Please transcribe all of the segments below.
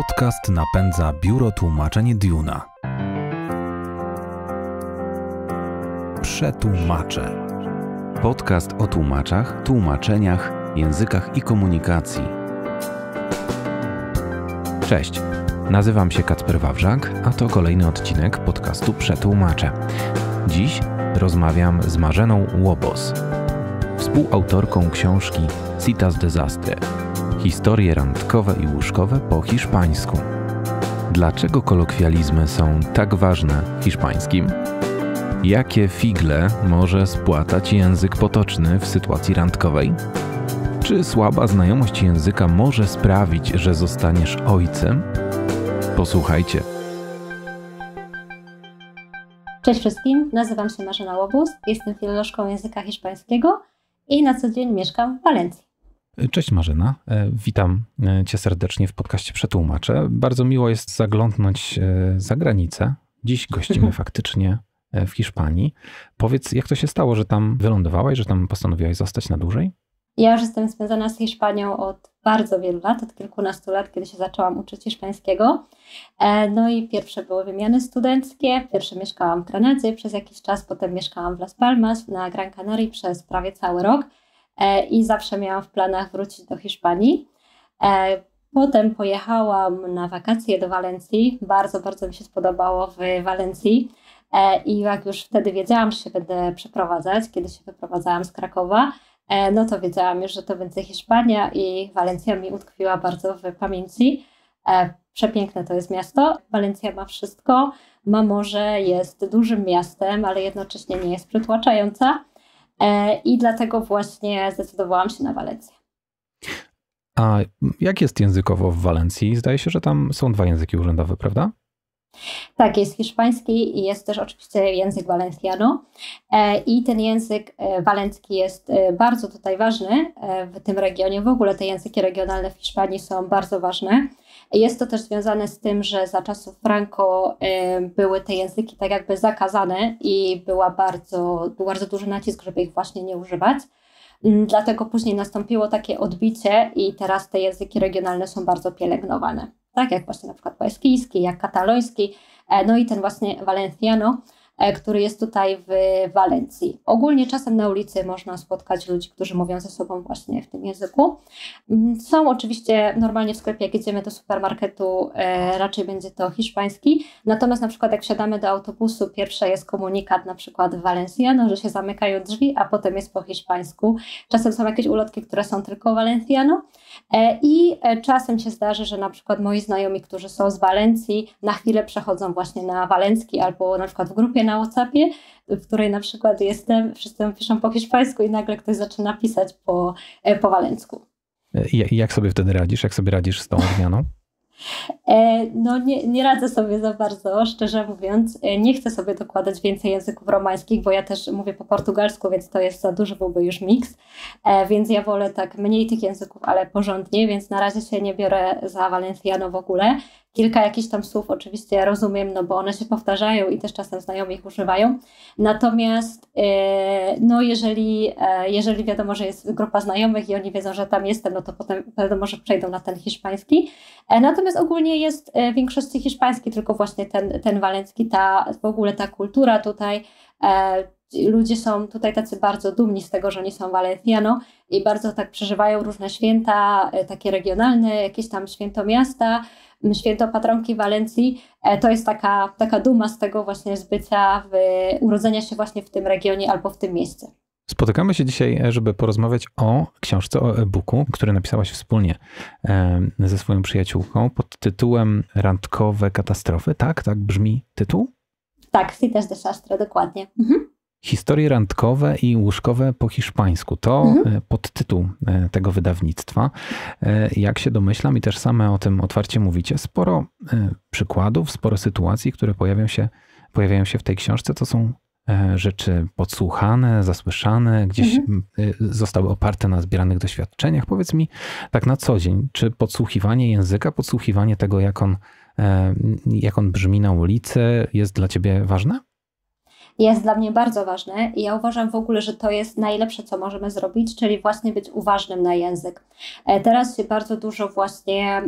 Podcast napędza Biuro Tłumaczeń Duna. Przetłumacze. Podcast o tłumaczach, tłumaczeniach, językach i komunikacji. Cześć, nazywam się Kacper Wawrzak, a to kolejny odcinek podcastu Przetłumacze. Dziś rozmawiam z Marzeną Łobos, współautorką książki Citas Desastre. Historie randkowe i łóżkowe po hiszpańsku. Dlaczego kolokwializmy są tak ważne w hiszpańskim? Jakie figle może spłatać język potoczny w sytuacji randkowej? Czy słaba znajomość języka może sprawić, że zostaniesz ojcem? Posłuchajcie. Cześć wszystkim, nazywam się Marzena Łobos, jestem filolożką języka hiszpańskiego i na co dzień mieszkam w Walencji. Cześć Marzena, witam Cię serdecznie w podcaście Przetłumacze. Bardzo miło jest zaglądnąć za granicę. Dziś gościmy faktycznie w Hiszpanii. Powiedz, jak to się stało, że tam wylądowałaś, że tam postanowiłaś zostać na dłużej? Ja już jestem związana z Hiszpanią od bardzo wielu lat, od kilkunastu lat, kiedy się zaczęłam uczyć hiszpańskiego. No i pierwsze były wymiany studenckie. Pierwsze mieszkałam w Granadzie przez jakiś czas, potem mieszkałam w Las Palmas na Gran Canaria przez prawie cały rok. I zawsze miałam w planach wrócić do Hiszpanii. Potem pojechałam na wakacje do Walencji. Bardzo mi się spodobało w Walencji. I jak już wtedy wiedziałam, że się będę przeprowadzać, kiedy się wyprowadzałam z Krakowa, no to wiedziałam już, że to będzie Hiszpania i Walencja mi utkwiła bardzo w pamięci. Przepiękne to jest miasto. Walencja ma wszystko. Ma morze, jest dużym miastem, ale jednocześnie nie jest przytłaczająca. I dlatego właśnie zdecydowałam się na Walencję. A jak jest językowo w Walencji? Zdaje się, że tam są dwa języki urzędowe, prawda? Tak, jest hiszpański i jest też oczywiście język valenciano. I ten język walencki jest bardzo tutaj ważny w tym regionie. W ogóle te języki regionalne w Hiszpanii są bardzo ważne. Jest to też związane z tym, że za czasów Franco były te języki tak jakby zakazane i był bardzo duży nacisk, żeby ich właśnie nie używać. Dlatego później nastąpiło takie odbicie i teraz te języki regionalne są bardzo pielęgnowane. Tak jak właśnie na przykład baskijski, jak kataloński, no i ten właśnie valenciano, który jest tutaj w Walencji. Ogólnie czasem na ulicy można spotkać ludzi, którzy mówią ze sobą właśnie w tym języku. Są oczywiście normalnie w sklepie, jak jedziemy do supermarketu, raczej będzie to hiszpański. Natomiast na przykład jak wsiadamy do autobusu, pierwszy jest komunikat na przykład w valenciano, że się zamykają drzwi, a potem jest po hiszpańsku. Czasem są jakieś ulotki, które są tylko valenciano. I czasem się zdarzy, że na przykład moi znajomi, którzy są z Walencji, na chwilę przechodzą właśnie na walencki albo na przykład w grupie na WhatsAppie, w której na przykład jestem, wszyscy piszą po hiszpańsku i nagle ktoś zaczyna pisać po walencku. I jak sobie wtedy radzisz? Jak sobie radzisz z tą odmianą? No nie radzę sobie za bardzo, szczerze mówiąc. Nie chcę sobie dokładać więcej języków romańskich, bo ja też mówię po portugalsku, więc to jest za duży byłby już miks. Więc ja wolę tak mniej tych języków, ale porządnie, więc na razie się nie biorę za valenciano w ogóle. Kilka jakichś tam słów oczywiście rozumiem, no bo one się powtarzają i też czasem znajomi ich używają. Natomiast no jeżeli wiadomo, że jest grupa znajomych i oni wiedzą, że tam jestem, no to potem wiadomo, że przejdą na ten hiszpański. Natomiast ogólnie jest w większości hiszpański, tylko właśnie ten walencki, w ogóle ta kultura tutaj. Ludzie są tutaj tacy bardzo dumni z tego, że oni są valenciano i bardzo tak przeżywają różne święta, takie regionalne, jakieś tam święto miasta, święto patronki Walencji. To jest taka duma z tego właśnie z bycia, urodzenia się właśnie w tym regionie albo w tym mieście. Spotykamy się dzisiaj, żeby porozmawiać o książce, o e-booku, który napisałaś wspólnie ze swoją przyjaciółką pod tytułem Randkowe katastrofy. Tak brzmi tytuł? Tak, Citas Desastre, dokładnie. Mhm. Historie randkowe i łóżkowe po hiszpańsku. To podtytuł tego wydawnictwa. Jak się domyślam i też same o tym otwarcie mówicie, sporo przykładów, sporo sytuacji, które pojawiają się w tej książce, to są rzeczy podsłuchane, zasłyszane, gdzieś zostały oparte na zbieranych doświadczeniach. Powiedz mi tak na co dzień, czy podsłuchiwanie języka, podsłuchiwanie tego, jak on brzmi na ulicy, jest dla ciebie ważne? jest dla mnie bardzo ważne i ja uważam w ogóle, że to jest najlepsze, co możemy zrobić, czyli właśnie być uważnym na język. Teraz się bardzo dużo właśnie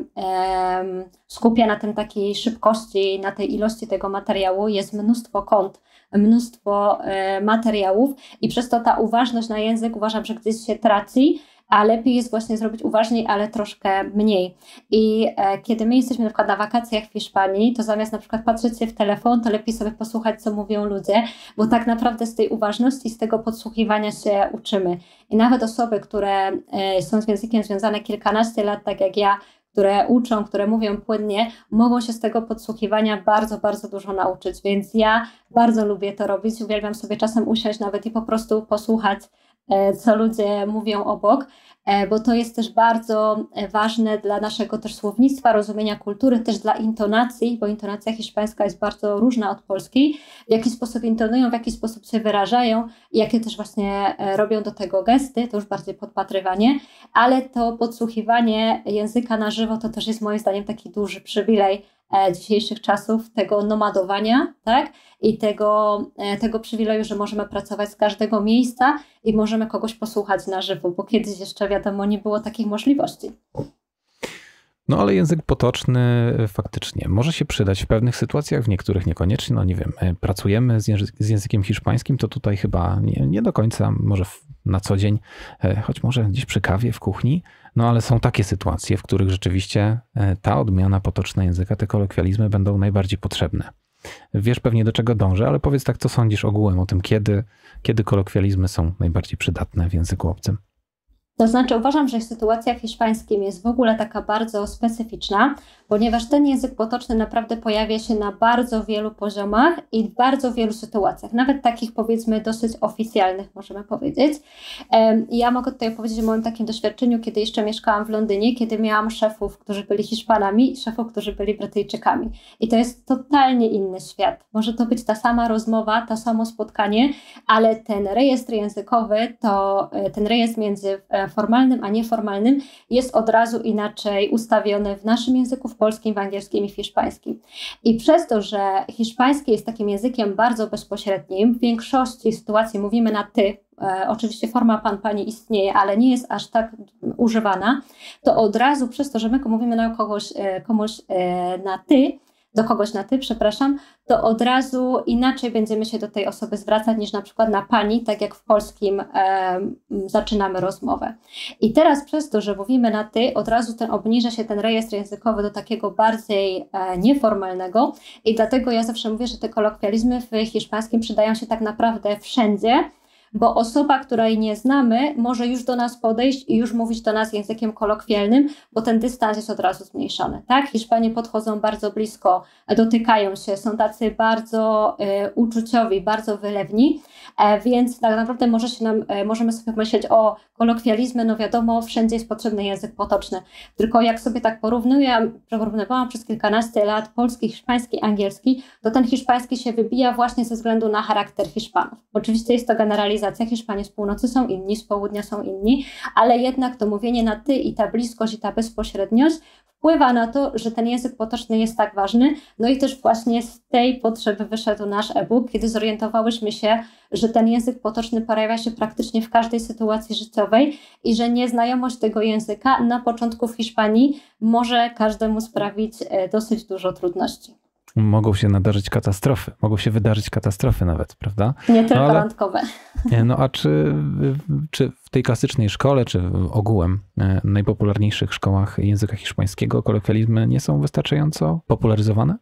skupia na tym takiej szybkości, na tej ilości tego materiału. Jest mnóstwo kont, mnóstwo materiałów i przez to ta uważność na język uważam, że gdzieś się traci, a lepiej jest właśnie zrobić uważniej, ale troszkę mniej. I kiedy my jesteśmy na przykład na wakacjach w Hiszpanii, to zamiast na przykład patrzeć się w telefon, to lepiej sobie posłuchać, co mówią ludzie, bo tak naprawdę z tej uważności, z tego podsłuchiwania się uczymy. I nawet osoby, które są z językiem związane kilkanaście lat, tak jak ja, które uczą, które mówią płynnie, mogą się z tego podsłuchiwania bardzo, bardzo dużo nauczyć. Więc ja bardzo lubię to robić. Uwielbiam sobie czasem usiąść nawet i po prostu posłuchać, co ludzie mówią obok, bo to jest też bardzo ważne dla naszego też słownictwa, rozumienia kultury, też dla intonacji, bo intonacja hiszpańska jest bardzo różna od polskiej, w jaki sposób intonują, w jaki sposób się wyrażają, jakie też właśnie robią do tego gesty, to już bardziej podpatrywanie, ale to podsłuchiwanie języka na żywo to też jest moim zdaniem taki duży przywilej dzisiejszych czasów, tego nomadowania, tak? I tego przywileju, że możemy pracować z każdego miejsca i możemy kogoś posłuchać na żywo, bo kiedyś jeszcze wiadomo nie było takich możliwości. No ale język potoczny faktycznie może się przydać w pewnych sytuacjach, w niektórych niekoniecznie. No nie wiem, pracujemy z językiem hiszpańskim, to tutaj chyba nie do końca, może na co dzień, choć może gdzieś przy kawie w kuchni, no ale są takie sytuacje, w których rzeczywiście ta odmiana potoczna języka, te kolokwializmy będą najbardziej potrzebne. Wiesz pewnie do czego dążę, ale powiedz tak, co sądzisz ogółem o tym, kiedy kolokwializmy są najbardziej przydatne w języku obcym? To znaczy uważam, że sytuacja w hiszpańskim jest w ogóle taka bardzo specyficzna, ponieważ ten język potoczny naprawdę pojawia się na bardzo wielu poziomach i w bardzo wielu sytuacjach, nawet takich powiedzmy dosyć oficjalnych możemy powiedzieć. Ja mogę tutaj opowiedzieć o moim takim doświadczeniu, kiedy jeszcze mieszkałam w Londynie, kiedy miałam szefów, którzy byli Hiszpanami i szefów, którzy byli Brytyjczykami. I to jest totalnie inny świat. Może to być ta sama rozmowa, to samo spotkanie, ale ten rejestr językowy, to ten rejestr między formalnym a nieformalnym jest od razu inaczej ustawiony w naszym języku, w polskim, w angielskim i w hiszpańskim. I przez to, że hiszpański jest takim językiem bardzo bezpośrednim, w większości sytuacji mówimy na ty, oczywiście forma pan, pani istnieje, ale nie jest aż tak używana, to od razu przez to, że my mówimy na komuś na ty, do kogoś na ty, przepraszam, to od razu inaczej będziemy się do tej osoby zwracać niż na przykład na pani, tak jak w polskim zaczynamy rozmowę. I teraz przez to, że mówimy na ty, od razu obniża się ten rejestr językowy do takiego bardziej nieformalnego i dlatego ja zawsze mówię, że te kolokwializmy w hiszpańskim przydają się tak naprawdę wszędzie, bo osoba, której nie znamy, może już do nas podejść i już mówić do nas językiem kolokwialnym, bo ten dystans jest od razu zmniejszony. Tak? Hiszpanie podchodzą bardzo blisko, dotykają się, są tacy bardzo uczuciowi, bardzo wylewni, więc tak naprawdę możemy sobie pomyśleć o kolokwializmy, no wiadomo, wszędzie jest potrzebny język potoczny. Tylko jak sobie tak porównywałam przez kilkanaście lat polski, hiszpański, angielski, to ten hiszpański się wybija właśnie ze względu na charakter Hiszpanów. Oczywiście jest to generalizacja, Hiszpanie z północy są inni, z południa są inni, ale jednak to mówienie na ty i ta bliskość i ta bezpośredniość wpływa na to, że ten język potoczny jest tak ważny. No i też właśnie z tej potrzeby wyszedł nasz e-book, kiedy zorientowałyśmy się, że ten język potoczny pojawia się praktycznie w każdej sytuacji życiowej i że nieznajomość tego języka na początku w Hiszpanii może każdemu sprawić dosyć dużo trudności. Mogą się wydarzyć katastrofy nawet, prawda? Nie tylko randkowe. No a czy w tej klasycznej szkole, czy ogółem najpopularniejszych szkołach języka hiszpańskiego kolokwializmy nie są wystarczająco popularyzowane?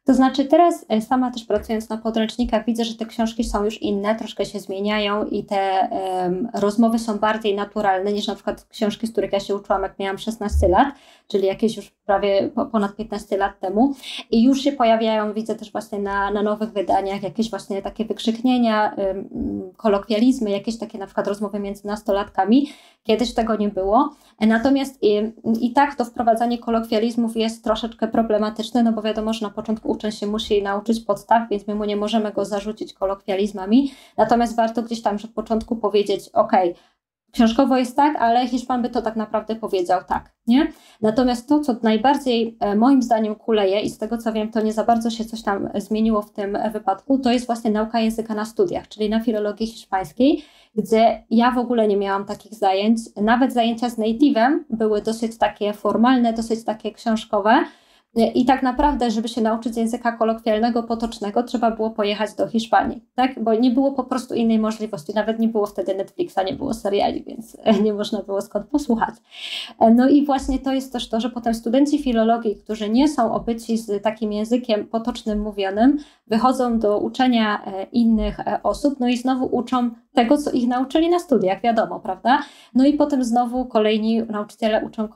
To znaczy teraz sama też pracując na podręcznikach widzę, że te książki są już inne, troszkę się zmieniają i te rozmowy są bardziej naturalne niż na przykład książki, z których ja się uczyłam jak miałam 16 lat, czyli jakieś już prawie ponad 15 lat temu i już się pojawiają, widzę też właśnie na nowych wydaniach jakieś właśnie takie wykrzyknienia, kolokwializmy, jakieś takie na przykład rozmowy między nastolatkami. Kiedyś tego nie było. Natomiast i tak to wprowadzanie kolokwializmów jest troszeczkę problematyczne, no bo wiadomo, że na początku uczeń się musi nauczyć podstaw, więc my mu nie możemy go zarzucić kolokwializmami. Natomiast warto gdzieś tam już od początku powiedzieć, książkowo jest tak, ale Hiszpan by to tak naprawdę powiedział tak, nie? Natomiast to, co najbardziej moim zdaniem kuleje i z tego co wiem, to nie za bardzo się coś tam zmieniło w tym wypadku, to jest właśnie nauka języka na studiach, czyli na filologii hiszpańskiej, gdzie ja w ogóle nie miałam takich zajęć. Nawet zajęcia z native'em były dosyć takie formalne, dosyć takie książkowe. I tak naprawdę, żeby się nauczyć języka kolokwialnego, potocznego, trzeba było pojechać do Hiszpanii, tak? Bo nie było po prostu innej możliwości. Nawet nie było wtedy Netflixa, nie było seriali, więc nie można było skąd posłuchać. No i właśnie to jest też to, że potem studenci filologii, którzy nie są obyci z takim językiem potocznym, mówionym, wychodzą do uczenia innych osób, no i znowu uczą tego, co ich nauczyli na studiach, wiadomo, prawda? No i potem znowu kolejni nauczyciele uczą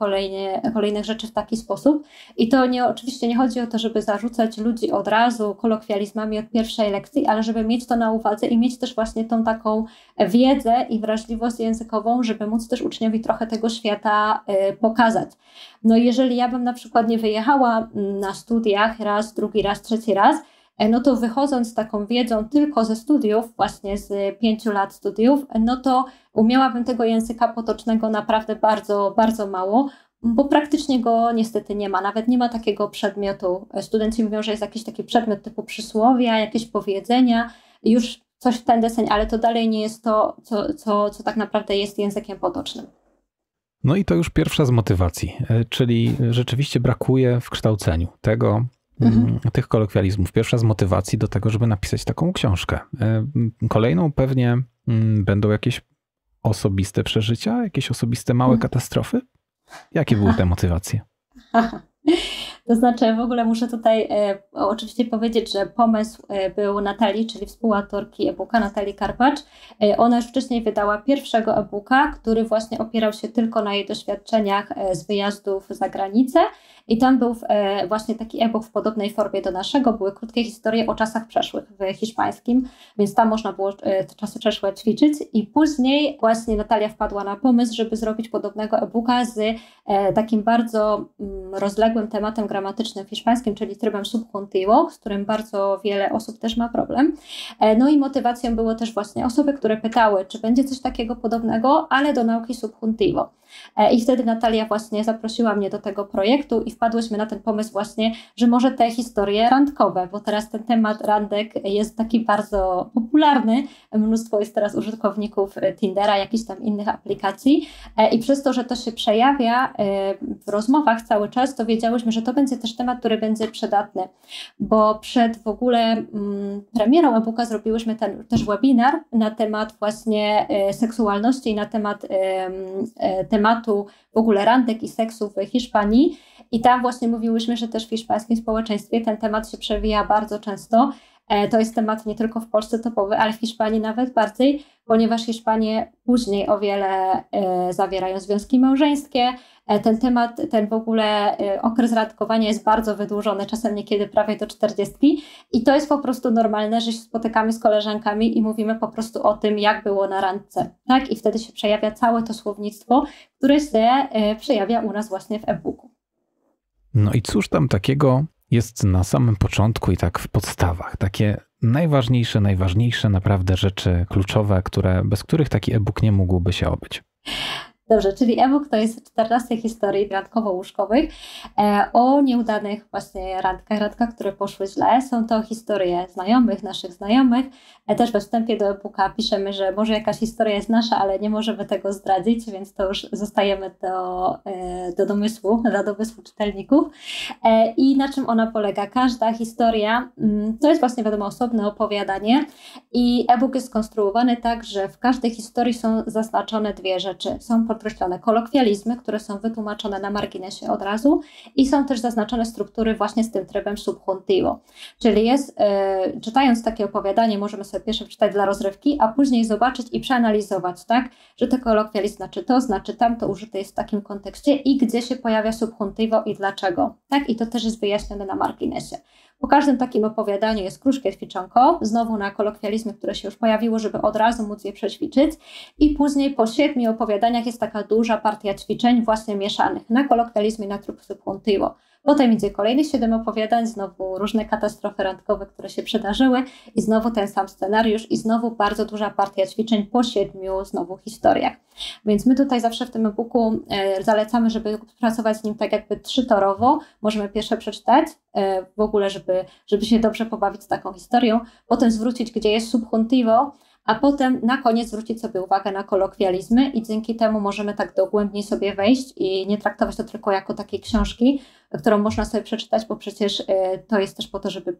kolejnych rzeczy w taki sposób. I to oczywiście nie chodzi o to, żeby zarzucać ludzi od razu kolokwializmami od pierwszej lekcji, ale żeby mieć to na uwadze i mieć też właśnie tą taką wiedzę i wrażliwość językową, żeby móc też uczniowi trochę tego świata pokazać. No i jeżeli ja bym na przykład nie wyjechała na studiach raz, drugi raz, trzeci raz, no to wychodząc z taką wiedzą tylko ze studiów, właśnie z 5 lat studiów, no to umiałabym tego języka potocznego naprawdę bardzo, bardzo mało, bo praktycznie go niestety nie ma. Nawet nie ma takiego przedmiotu. Studenci mówią, że jest jakiś taki przedmiot typu przysłowia, jakieś powiedzenia, już coś w ten deseń, ale to dalej nie jest to, co tak naprawdę jest językiem potocznym. No i to już pierwsza z motywacji, czyli rzeczywiście brakuje w kształceniu tych kolokwializmów. Pierwsza z motywacji do tego, żeby napisać taką książkę. Kolejną pewnie będą jakieś osobiste przeżycia, jakieś osobiste małe katastrofy. Jakie były te motywacje? To znaczy w ogóle muszę tutaj oczywiście powiedzieć, że pomysł był Natalii, czyli współautorki e-booka, Natalii Karpacz. Ona już wcześniej wydała pierwszego e-booka, który właśnie opierał się tylko na jej doświadczeniach z wyjazdów za granicę i tam był właśnie taki e-book w podobnej formie do naszego. Były krótkie historie o czasach przeszłych w hiszpańskim, więc tam można było te czasy przeszłe ćwiczyć i później właśnie Natalia wpadła na pomysł, żeby zrobić podobnego e-booka z takim bardzo rozległym tematem gramatycznym w hiszpańskim, czyli trybem subjuntivo, z którym bardzo wiele osób też ma problem. No i motywacją było też właśnie osoby, które pytały, czy będzie coś takiego podobnego, ale do nauki subjuntivo. I wtedy Natalia właśnie zaprosiła mnie do tego projektu i wpadłyśmy na ten pomysł właśnie, że może te historie randkowe, bo teraz ten temat randek jest taki bardzo popularny. Mnóstwo jest teraz użytkowników Tindera, jakichś tam innych aplikacji i przez to, że to się przejawia w rozmowach cały czas, to wiedziałyśmy, że to będzie też temat, który będzie przydatny, bo przed w ogóle premierą e-booka zrobiłyśmy też webinar na temat właśnie seksualności i na temat tematu w ogóle randek i seksu w Hiszpanii i tam właśnie mówiłyśmy, że też w hiszpańskim społeczeństwie ten temat się przewija bardzo często. To jest temat nie tylko w Polsce topowy, ale w Hiszpanii nawet bardziej, ponieważ Hiszpanie później o wiele zawierają związki małżeńskie. Ten temat, ten w ogóle okres randkowania jest bardzo wydłużony, czasem niekiedy prawie do 40 i to jest po prostu normalne, że się spotykamy z koleżankami i mówimy po prostu o tym, jak było na randce, tak? I wtedy się przejawia całe to słownictwo, które się przejawia u nas właśnie w e-booku. No i cóż tam takiego jest na samym początku i tak w podstawach? Takie najważniejsze naprawdę rzeczy kluczowe, bez których taki e-book nie mógłby się obyć. Dobrze, czyli e-book to jest 14 historii randkowo-łóżkowych o nieudanych właśnie randkach, które poszły źle. Są to historie naszych znajomych. Też we wstępie do e-booka piszemy, że może jakaś historia jest nasza, ale nie możemy tego zdradzić, więc to już zostajemy do domysłu czytelników. I na czym ona polega? Każda historia to jest właśnie wiadomo osobne opowiadanie i e-book jest skonstruowany tak, że w każdej historii są zaznaczone dwie rzeczy. Są podkreślone kolokwializmy, które są wytłumaczone na marginesie od razu i są też zaznaczone struktury właśnie z tym trybem subjuntivo. Czyli czytając takie opowiadanie możemy sobie pierwsze przeczytać dla rozrywki, a później zobaczyć i przeanalizować, tak, że te kolokwializm znaczy tamto użyte jest w takim kontekście i gdzie się pojawia subjuntivo i dlaczego, tak, i to też jest wyjaśnione na marginesie. Po każdym takim opowiadaniu jest krótkie ćwiczonko, znowu na kolokwializmy, które się już pojawiło, żeby od razu móc je przećwiczyć i później po 7 opowiadaniach jest taka duża partia ćwiczeń właśnie mieszanych na kolokwializmy i na tryb subjuntivo. Potem idzie kolejnych 7 opowiadań, znowu różne katastrofy randkowe, które się przydarzyły i znowu ten sam scenariusz i znowu bardzo duża partia ćwiczeń po 7 znowu historiach. Więc my tutaj zawsze w tym e-booku zalecamy, żeby pracować z nim tak jakby 3-torowo. Możemy pierwsze przeczytać w ogóle, żeby się dobrze pobawić z taką historią, potem zwrócić, gdzie jest subjuntivo, a potem na koniec zwrócić sobie uwagę na kolokwializmy i dzięki temu możemy tak dogłębniej sobie wejść i nie traktować to tylko jako takiej książki, którą można sobie przeczytać, bo przecież to jest też po to, żeby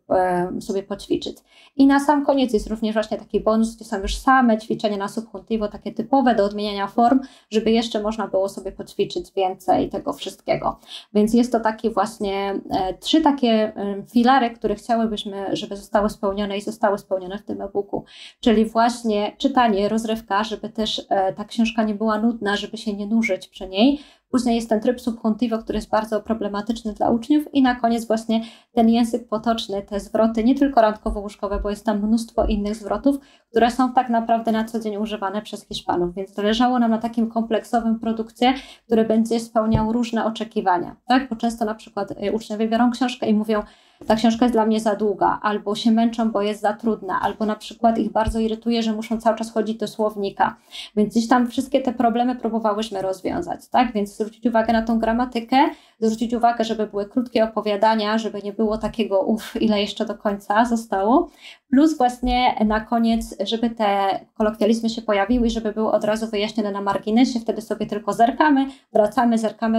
sobie poćwiczyć. I na sam koniec jest również właśnie taki bonus, gdzie są już same ćwiczenia na subjuntivo, takie typowe do odmieniania form, żeby jeszcze można było sobie poćwiczyć więcej tego wszystkiego. Więc jest to taki właśnie 3 takie filary, które chciałybyśmy, żeby zostały spełnione i zostały spełnione w tym e-booku. Czyli właśnie czytanie, rozrywka, żeby też ta książka nie była nudna, żeby się nie nużyć przy niej. Później jest ten tryb subjuntivo, który jest bardzo problematyczny dla uczniów i na koniec właśnie ten język potoczny, te zwroty nie tylko randkowo-łóżkowe, bo jest tam mnóstwo innych zwrotów, które są tak naprawdę na co dzień używane przez Hiszpanów, więc zależało nam na takim kompleksowym produkcie, który będzie spełniał różne oczekiwania, tak? Bo często na przykład uczniowie biorą książkę i mówią, ta książka jest dla mnie za długa, albo się męczą, bo jest za trudna, albo na przykład ich bardzo irytuje, że muszą cały czas chodzić do słownika. Więc gdzieś tam wszystkie te problemy próbowałyśmy rozwiązać, tak? Więc zwrócić uwagę na tą gramatykę, zwrócić uwagę, żeby były krótkie opowiadania, żeby nie było takiego ile jeszcze do końca zostało. Plus właśnie na koniec, żeby te kolokwializmy się pojawiły i żeby były od razu wyjaśnione na marginesie, wtedy sobie tylko zerkamy,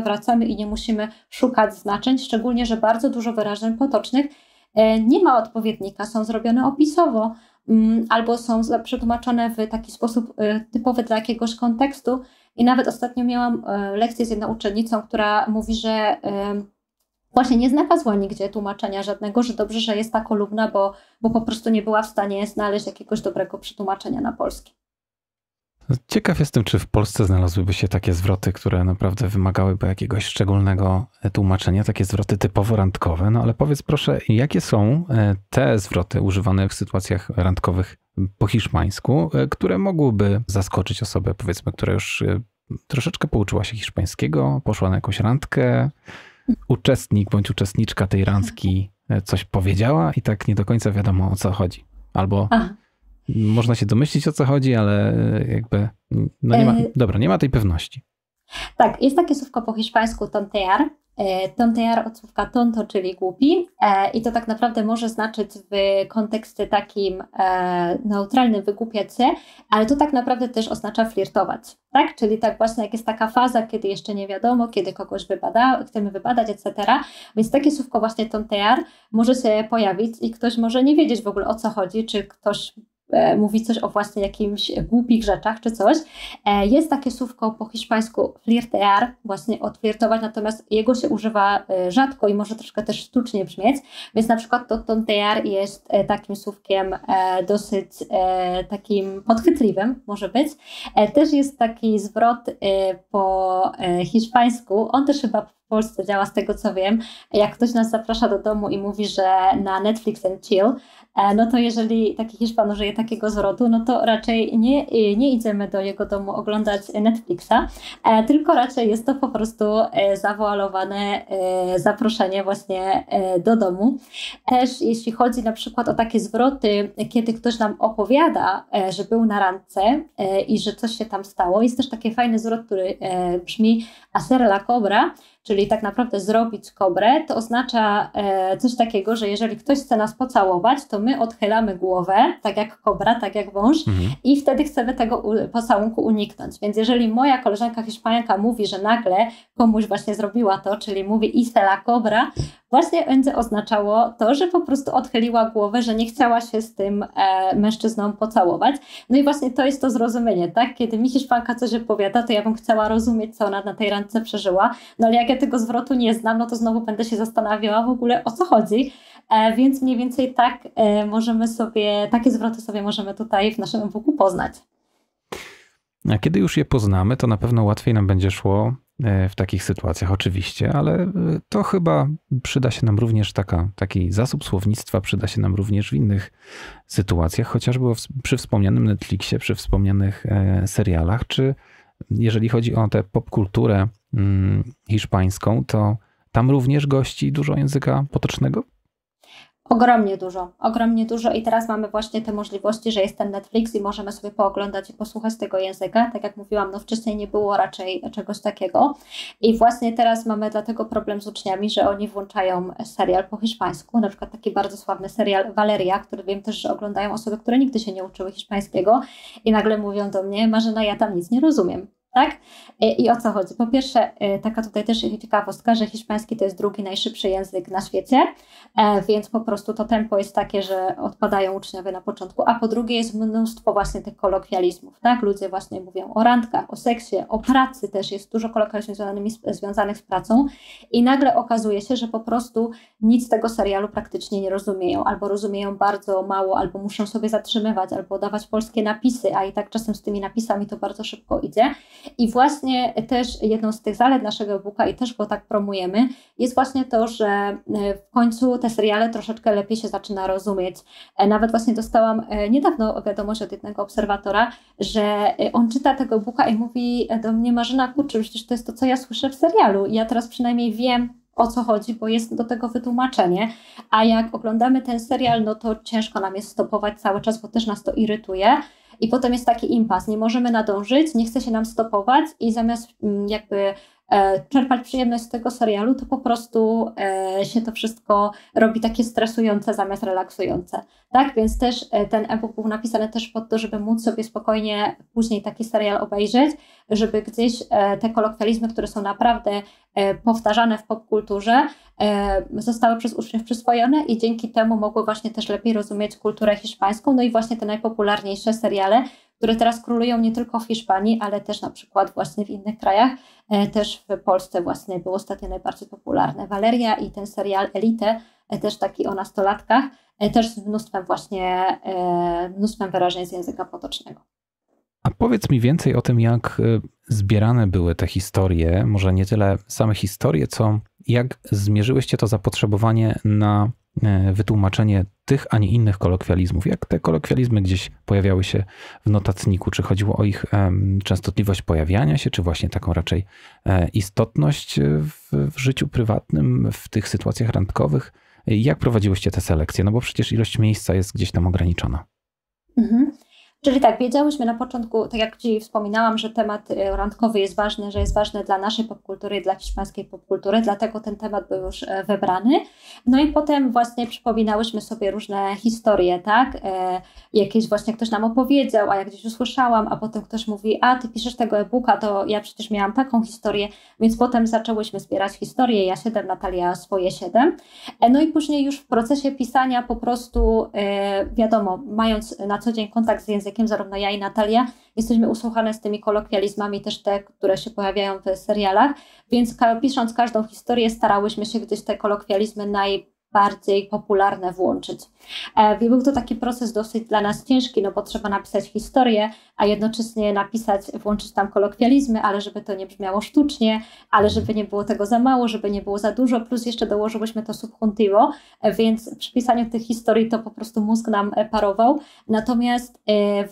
wracamy i nie musimy szukać znaczeń, szczególnie, że bardzo dużo wyrażeń potocznych nie ma odpowiednika, są zrobione opisowo albo są przetłumaczone w taki sposób typowy dla jakiegoś kontekstu. I nawet ostatnio miałam lekcję z jedną uczennicą, która mówi, że właśnie nie znalazła nigdzie tłumaczenia żadnego, że dobrze, że jest ta kolumna, bo po prostu nie była w stanie znaleźć jakiegoś dobrego przetłumaczenia na polski. Ciekaw jestem, czy w Polsce znalazłyby się takie zwroty, które naprawdę wymagałyby jakiegoś szczególnego tłumaczenia, takie zwroty typowo randkowe. No ale powiedz proszę, jakie są te zwroty używane w sytuacjach randkowych po hiszpańsku, które mogłyby zaskoczyć osobę, powiedzmy, która już troszeczkę pouczyła się hiszpańskiego, poszła na jakąś randkę, uczestnik bądź uczestniczka tej randki coś powiedziała i tak nie do końca wiadomo, o co chodzi. Albo można się domyślić, o co chodzi, ale jakby nie ma tej pewności. Tak, jest takie słówko po hiszpańsku tontear. Tontear od słówka tonto, czyli głupi, i to tak naprawdę może znaczyć w kontekście takim neutralnym wygłupiać się, ale to tak naprawdę też oznacza flirtować, tak? Czyli tak właśnie jak jest taka faza, kiedy jeszcze nie wiadomo, kiedy kogoś chcemy wybadać, etc. Więc takie słówko właśnie tontear może się pojawić i ktoś może nie wiedzieć w ogóle, o co chodzi, czy ktoś mówi coś o właśnie jakimś głupich rzeczach czy coś. Jest takie słówko po hiszpańsku flirtear, właśnie odflirtować, natomiast jego się używa rzadko i może troszkę też sztucznie brzmieć, więc na przykład to tontear jest takim słówkiem dosyć takim podchwytliwym może być. Też jest taki zwrot po hiszpańsku, on też chyba w Polsce działa, z tego co wiem, jak ktoś nas zaprasza do domu i mówi, że na Netflix and chill, no to jeżeli taki Hiszpan użyje takiego zwrotu, no to raczej nie idziemy do jego domu oglądać Netflixa, tylko raczej jest to po prostu zawoalowane zaproszenie właśnie do domu. Też jeśli chodzi na przykład o takie zwroty, kiedy ktoś nam opowiada, że był na randce i że coś się tam stało, jest też taki fajny zwrot, który brzmi hacer la cobra, czyli tak naprawdę zrobić kobrę, to oznacza coś takiego, że jeżeli ktoś chce nas pocałować, to my odchylamy głowę, tak jak kobra, tak jak wąż i wtedy chcemy tego pocałunku uniknąć. Więc jeżeli moja koleżanka Hiszpanka mówi, że nagle komuś właśnie zrobiła to, czyli mówi hice la cobra, właśnie będzie oznaczało to, że po prostu odchyliła głowę, że nie chciała się z tym mężczyzną pocałować. No i właśnie to jest to zrozumienie, tak? Kiedy mi Hiszpanka coś opowiada, to ja bym chciała rozumieć, co ona na tej randce przeżyła, no ale jak ja tego zwrotu nie znam, no to znowu będę się zastanawiała w ogóle, o co chodzi. Więc mniej więcej tak takie zwroty sobie możemy tutaj w naszym e-booku poznać. A kiedy już je poznamy, to na pewno łatwiej nam będzie szło w takich sytuacjach oczywiście, ale to chyba przyda się nam również taki zasób słownictwa, przyda się nam również w innych sytuacjach, chociażby przy wspomnianym Netflixie, przy wspomnianych serialach, czy jeżeli chodzi o tę popkulturę hiszpańską, to tam również gości dużo języka potocznego? Ogromnie dużo i teraz mamy właśnie te możliwości, że jest ten Netflix i możemy sobie pooglądać i posłuchać tego języka. Tak jak mówiłam, no wcześniej nie było raczej czegoś takiego i właśnie teraz mamy dlatego problem z uczniami, że oni włączają serial po hiszpańsku, na przykład taki bardzo sławny serial Valeria, który wiem też, że oglądają osoby, które nigdy się nie uczyły hiszpańskiego i nagle mówią do mnie: Marzena, ja tam nic nie rozumiem. Tak? I o co chodzi? Po pierwsze, taka tutaj też ciekawostka, że hiszpański to jest drugi najszybszy język na świecie, więc po prostu to tempo jest takie, że odpadają uczniowie na początku, a po drugie jest mnóstwo właśnie tych kolokwializmów, tak? Ludzie właśnie mówią o randkach, o seksie, o pracy też, jest dużo kolokwializmów związanych z pracą i nagle okazuje się, że po prostu nic z tego serialu praktycznie nie rozumieją, albo rozumieją bardzo mało, albo muszą sobie zatrzymywać, albo dawać polskie napisy, a i tak czasem z tymi napisami to bardzo szybko idzie. I właśnie też jedną z tych zalet naszego e-booka i też go tak promujemy, jest właśnie to, że w końcu te seriale troszeczkę lepiej się zaczyna rozumieć. Nawet właśnie dostałam niedawno wiadomość od jednego obserwatora, że on czyta tego e-booka i mówi do mnie: Marzena, kurczę, przecież to jest to, co ja słyszę w serialu. I ja teraz przynajmniej wiem, o co chodzi, bo jest do tego wytłumaczenie, a jak oglądamy ten serial, no to ciężko nam jest stopować cały czas, bo też nas to irytuje. I potem jest taki impas, nie możemy nadążyć, nie chce się nam stopować i zamiast jakby czerpać przyjemność z tego serialu, to po prostu się to wszystko robi takie stresujące zamiast relaksujące. Tak, więc też ten e-book był napisany też po to, żeby móc sobie spokojnie później taki serial obejrzeć, żeby gdzieś te kolokwializmy, które są naprawdę powtarzane w popkulturze, zostały przez uczniów przyswojone i dzięki temu mogły właśnie też lepiej rozumieć kulturę hiszpańską, no i właśnie te najpopularniejsze seriale, które teraz królują nie tylko w Hiszpanii, ale też na przykład właśnie w innych krajach. Też w Polsce właśnie był ostatnio najbardziej popularny Valeria i ten serial Elite, też taki o nastolatkach, też z mnóstwem wyrażeń z języka potocznego. A powiedz mi więcej o tym, jak zbierane były te historie, może nie tyle same historie, co jak zmierzyłyście to zapotrzebowanie na wytłumaczenie tych, a nie innych kolokwializmów. Jak te kolokwializmy gdzieś pojawiały się w notatniku? Czy chodziło o ich częstotliwość pojawiania się, czy właśnie taką raczej istotność w życiu prywatnym, w tych sytuacjach randkowych? Jak prowadziłyście te selekcje? No bo przecież ilość miejsca jest gdzieś tam ograniczona. Mhm. Czyli tak, wiedziałyśmy na początku, tak jak Ci wspominałam, że temat randkowy jest ważny, że jest ważny dla naszej popkultury i dla hiszpańskiej popkultury, dlatego ten temat był już wybrany. No i potem właśnie przypominałyśmy sobie różne historie, tak? Jakieś właśnie ktoś nam opowiedział, a ja gdzieś usłyszałam, a potem ktoś mówi: a ty piszesz tego e-booka, to ja przecież miałam taką historię, więc potem zaczęłyśmy zbierać historie, ja 7, Natalia swoje 7. No i później już w procesie pisania po prostu, wiadomo, mając na co dzień kontakt z językiem, zarówno ja i Natalia, jesteśmy usłuchane z tymi kolokwializmami, też te, które się pojawiają w serialach, więc pisząc każdą historię starałyśmy się gdzieś te kolokwializmy najbardziej popularne włączyć. Był to taki proces dosyć dla nas ciężki, no bo trzeba napisać historię, a jednocześnie włączyć tam kolokwializmy, ale żeby to nie brzmiało sztucznie, ale żeby nie było tego za mało, żeby nie było za dużo, plus jeszcze dołożyłyśmy to subjuntivo, więc przy pisaniu tych historii to po prostu mózg nam parował. Natomiast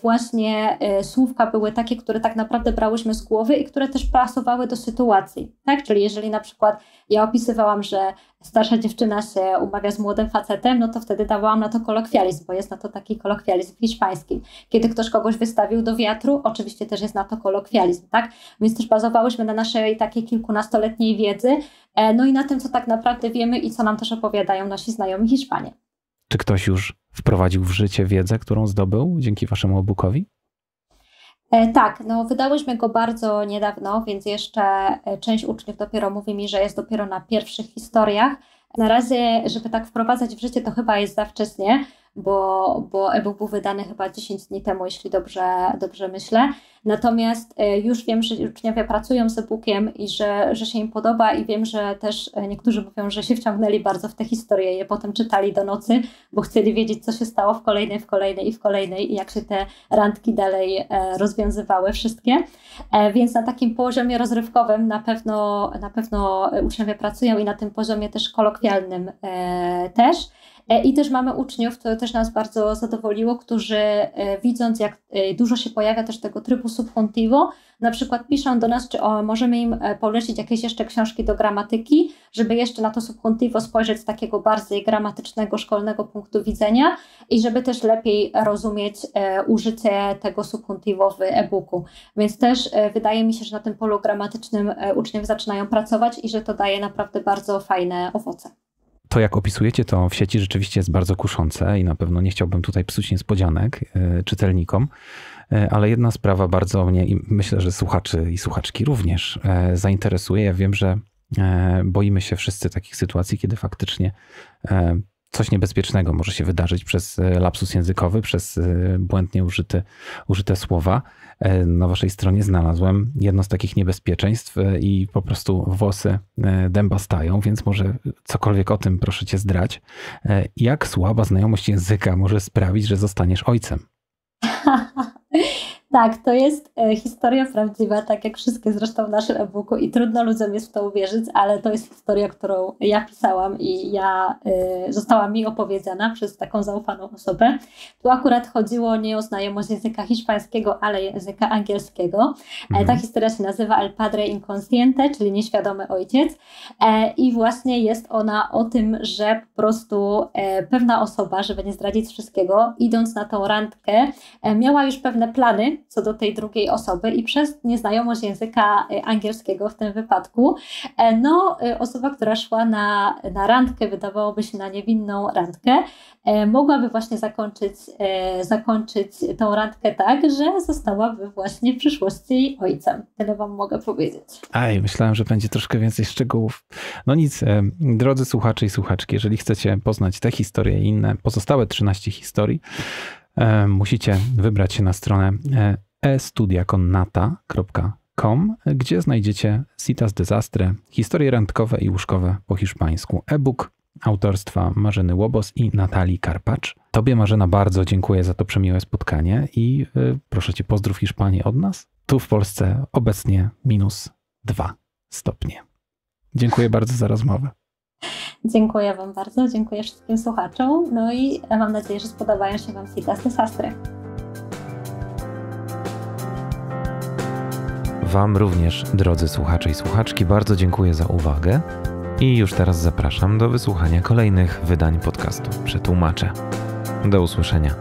właśnie słówka były takie, które tak naprawdę brałyśmy z głowy i które też pasowały do sytuacji. Tak? Czyli jeżeli na przykład ja opisywałam, że starsza dziewczyna się umawia z młodym facetem, no to wtedy dawałam na to kolokwializm, bo jest na to taki kolokwializm hiszpański. Kiedy ktoś kogoś wystawił do wiatru, oczywiście też jest na to kolokwializm, tak? Więc też bazowałyśmy na naszej takiej kilkunastoletniej wiedzy, no i na tym, co tak naprawdę wiemy i co nam też opowiadają nasi znajomi Hiszpanie. Czy ktoś już wprowadził w życie wiedzę, którą zdobył dzięki waszemu e-bookowi? Tak, no wydałyśmy go bardzo niedawno, więc jeszcze część uczniów dopiero mówi mi, że jest dopiero na pierwszych historiach. Na razie, żeby tak wprowadzać w życie, to chyba jest za wcześnie, bo e-book był wydany chyba 10 dni temu, jeśli dobrze myślę. Natomiast już wiem, że uczniowie pracują z e-bookiem i że się im podoba i wiem, że też niektórzy mówią, że się wciągnęli bardzo w te historie, je potem czytali do nocy, bo chcieli wiedzieć, co się stało w kolejnej i jak się te randki dalej rozwiązywały wszystkie. Więc na takim poziomie rozrywkowym na pewno uczniowie pracują i na tym poziomie też kolokwialnym też. I też mamy uczniów, to też nas bardzo zadowoliło, którzy widząc, jak dużo się pojawia też tego trybu subjuntivo, na przykład piszą do nas, czy możemy im polecić jakieś jeszcze książki do gramatyki, żeby jeszcze na to subjuntivo spojrzeć z takiego bardziej gramatycznego, szkolnego punktu widzenia i żeby też lepiej rozumieć użycie tego subjuntivo w e-booku. Więc też wydaje mi się, że na tym polu gramatycznym uczniowie zaczynają pracować i że to daje naprawdę bardzo fajne owoce. To, jak opisujecie to w sieci, rzeczywiście jest bardzo kuszące i na pewno nie chciałbym tutaj psuć niespodzianek czytelnikom, ale jedna sprawa bardzo mnie i myślę, że słuchaczy i słuchaczki również zainteresuje. Ja wiem, że boimy się wszyscy takich sytuacji, kiedy faktycznie coś niebezpiecznego może się wydarzyć przez lapsus językowy, przez błędnie użyte słowa. Na waszej stronie znalazłem jedno z takich niebezpieczeństw i po prostu włosy dęba stają, więc może cokolwiek o tym proszę cię zdrać. Jak słaba znajomość języka może sprawić, że zostaniesz ojcem? Tak, to jest historia prawdziwa, tak jak wszystkie zresztą w naszym e-booku i trudno ludziom jest w to uwierzyć, ale to jest historia, którą ja pisałam i została mi opowiedziana przez taką zaufaną osobę. Tu akurat chodziło nie o znajomość języka hiszpańskiego, ale języka angielskiego. Ta historia się nazywa El Padre Inconsciente, czyli nieświadomy ojciec i właśnie jest ona o tym, że po prostu pewna osoba, żeby nie zdradzić wszystkiego, idąc na tą randkę, miała już pewne plany co do tej drugiej osoby i przez nieznajomość języka angielskiego w tym wypadku, osoba, która szła na randkę, wydawałoby się na niewinną randkę, mogłaby właśnie zakończyć tą randkę tak, że zostałaby właśnie w przyszłości ojcem. Tyle wam mogę powiedzieć. Myślałem, że będzie troszkę więcej szczegółów. No nic, drodzy słuchacze i słuchaczki, jeżeli chcecie poznać tę historię i inne pozostałe 13 historii, musicie wybrać się na stronę estudiaconnata.com, gdzie znajdziecie Citas Desastre, historie randkowe i łóżkowe po hiszpańsku, e-book autorstwa Marzeny Łobos i Natalii Karpacz. Tobie, Marzena, bardzo dziękuję za to przemiłe spotkanie i proszę cię, pozdrów Hiszpanię od nas. Tu w Polsce obecnie -2 stopnie. Dziękuję bardzo za rozmowę. Dziękuję wam bardzo, dziękuję wszystkim słuchaczom, no i mam nadzieję, że spodobają się wam Citas Desastre. Wam również, drodzy słuchacze i słuchaczki, bardzo dziękuję za uwagę i już teraz zapraszam do wysłuchania kolejnych wydań podcastu Przetłumaczę. Do usłyszenia.